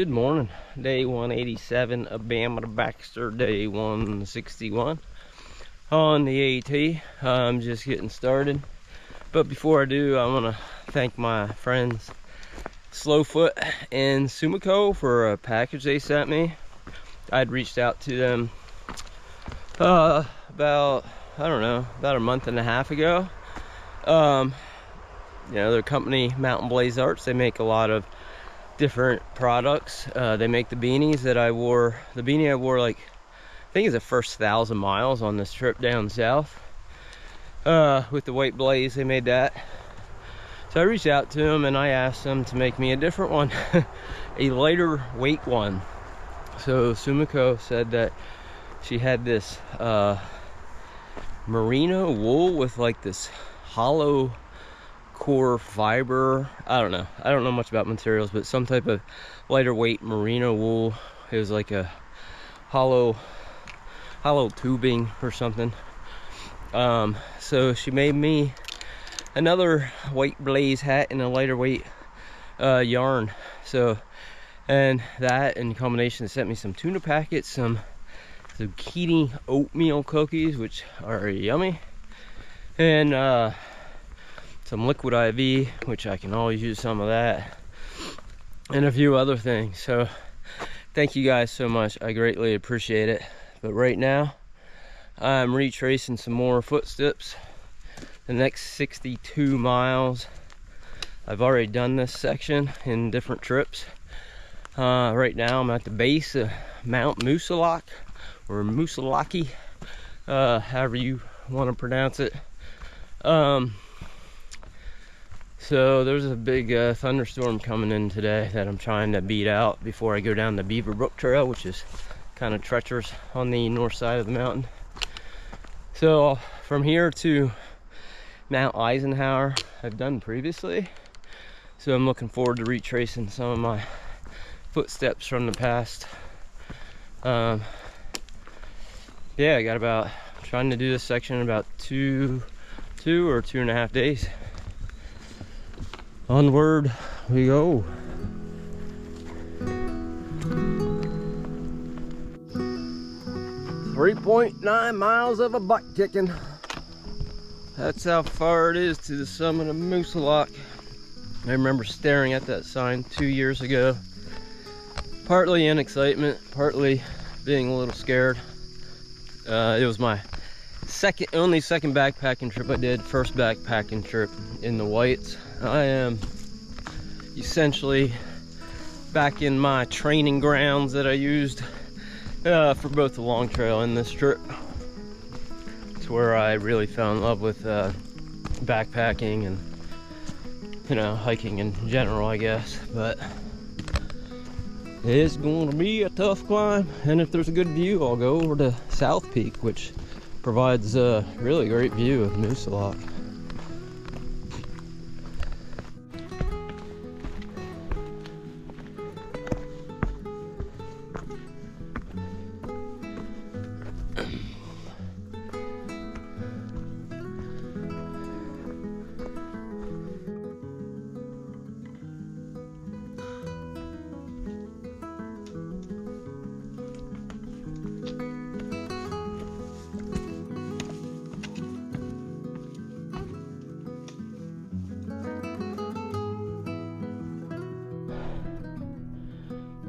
Good morning. Day 187 of Bama to Baxter, day 161 on the AT. I'm just getting started, but before I do, I want to thank my friends Slowfoot and Sumiko for a package they sent me. I'd reached out to them about a month and a half ago. Their company, Mountain Blaze Arts, they make a lot of different products. They make the beanies that I wore. The beanie I wore, like, I think it's the first 1,000 miles on this trip down south. With the white blaze, they made that. So I reached out to them and I asked them to make me a different one, a lighter weight one. So Sumiko said that she had this merino wool with like this hollow core fiber. I don't know much about materials, but some type of lighter weight merino wool. It was like a hollow tubing or something. So she made me another white blaze hat in a lighter weight yarn. So, and that in combination, sent me some tuna packets, some zucchini oatmeal cookies, which are yummy, and some liquid IV, which I can always use some of that, and a few other things. So thank you guys so much. I greatly appreciate it. But right now I'm retracing some more footsteps, the next 62 miles. I've already done this section in different trips. Right now I'm at the base of Mount Moosilauke, or Moosilauke, however you want to pronounce it. So there's a big thunderstorm coming in today that I'm trying to beat out before I go down the Beaver Brook Trail, which is kind of treacherous on the north side of the mountain. So from here to Mount Eisenhower I've done previously, so I'm looking forward to retracing some of my footsteps from the past. I got about, trying to do this section in about two or 2.5 days. Onward we go. .9 miles of a butt kicking. That's how far it is to the summit of Moosilauke. I remember staring at that sign 2 years ago, partly in excitement, partly being a little scared. It was my only second backpacking trip I did. First backpacking trip in the Whites. I am essentially back in my training grounds that I used for both the long trail and this trip. It's where I really fell in love with backpacking and, hiking in general, I guess. But it's going to be a tough climb, and if there's a good view, I'll go over to South Peak, which provides a really great view of Moosilauke.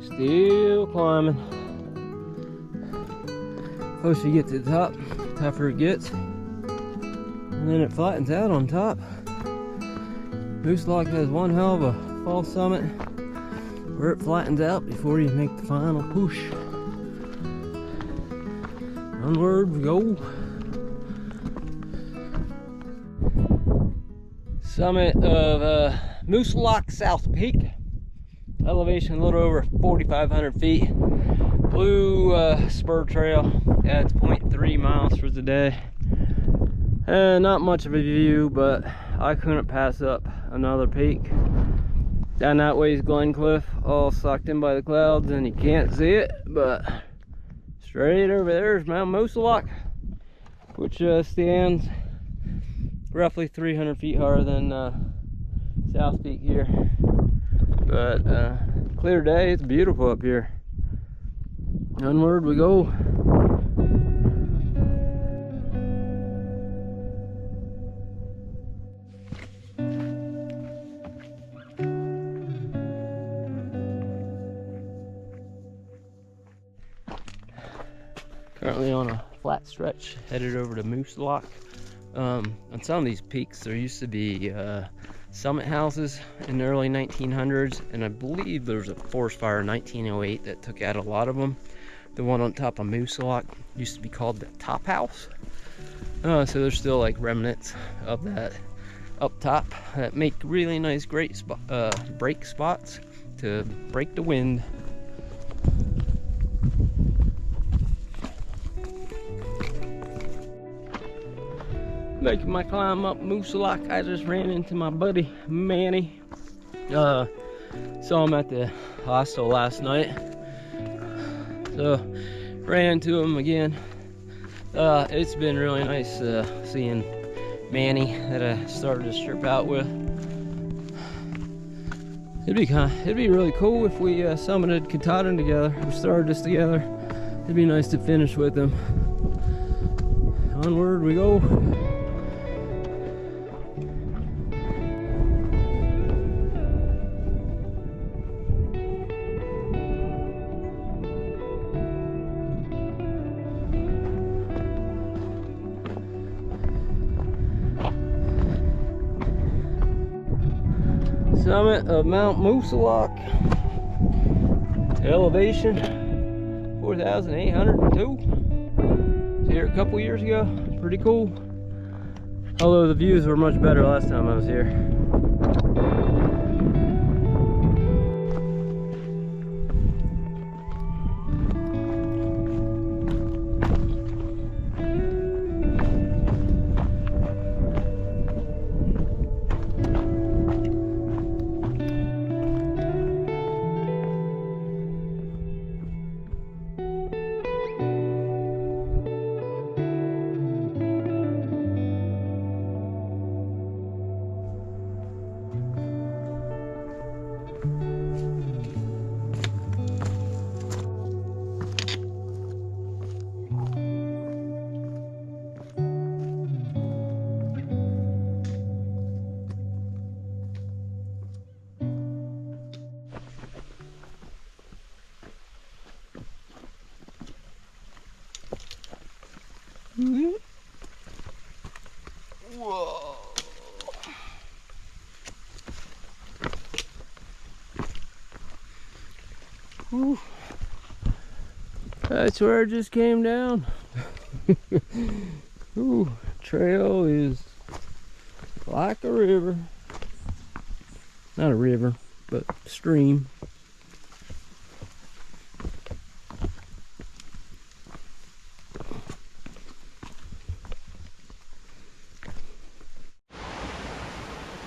Still climbing. Closer you get to the top, tougher it gets, and then it flattens out on top. Moosilauke has one hell of a fall summit where it flattens out before you make the final push. Onward we go. Summit of Moosilauke South Peak. Elevation a little over 4,500 feet. Blue spur trail. Yeah, it's 0.3 miles for the day. Not much of a view, but I couldn't pass up another peak. Down that way is Glencliff, all sucked in by the clouds, and you can't see it, but straight over there is Mount Moosilauke, which stands roughly 300 feet higher than South Peak here. But clear day, it's beautiful up here. Onward we go. Currently on a flat stretch headed over to Moosilauke. On some of these peaks there used to be summit houses in the early 1900s, and I believe there was a forest fire in 1908 that took out a lot of them. The one on top of Moosilauke used to be called the Top House. So there's still like remnants of that up top that make really nice, great break spots to break the wind. Making my climb up Moosilauke, I just ran into my buddy Manny. Saw him at the hostel last night, so ran into him again. It's been really nice seeing Manny that I started this trip out with. It'd be really cool if we summited Katahdin together. We started this together. It'd be nice to finish with him. Onward we go. Summit of Mount Moosilauke, elevation 4,802. Here a couple years ago, pretty cool. Although the views were much better last time I was here. Whoa. Whew. That's where I just came down. Ooh, trail is like a river. Not a river, but stream.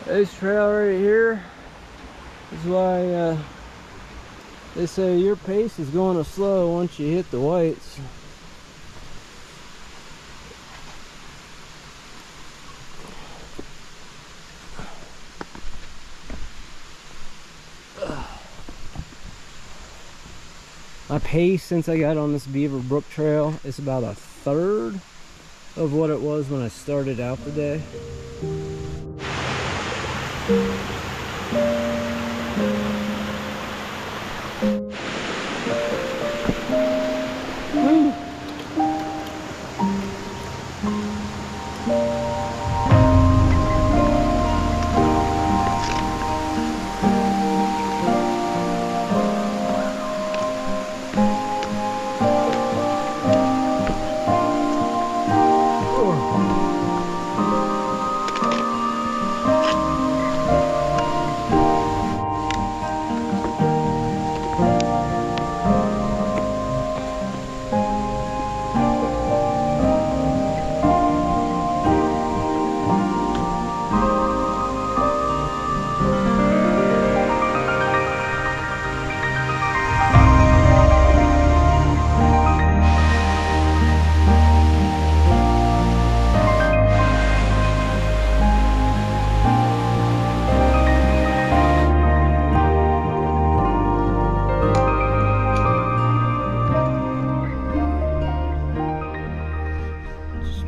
This trail right here is why they say your pace is going to slow once you hit the whites. My pace since I got on this Beaver Brook trail is about a third of what it was when I started out the day.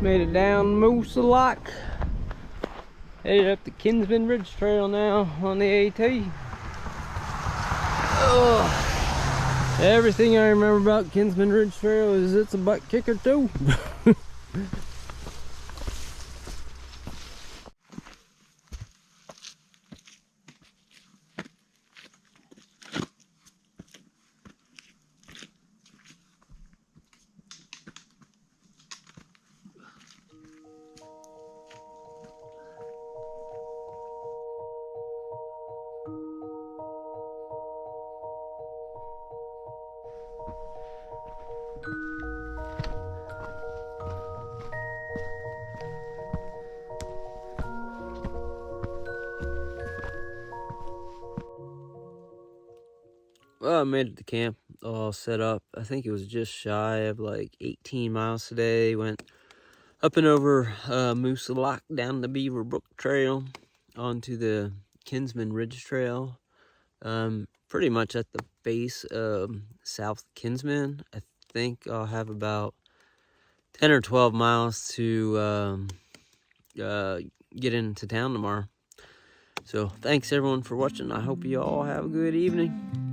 Made it down Moosilauke. Headed up the Kinsman Ridge Trail now on the AT. Ugh. Everything I remember about Kinsman Ridge Trail is it's a butt kicker too. Well, I made it to camp all set up. I think it was just shy of like 18 miles today. Went up and over Moosilauke down the Beaver Brook Trail onto the Kinsman Ridge Trail. Pretty much at the base of South Kinsman. I think I'll have about 10 or 12 miles to get into town tomorrow. So thanks everyone for watching. I hope you all have a good evening.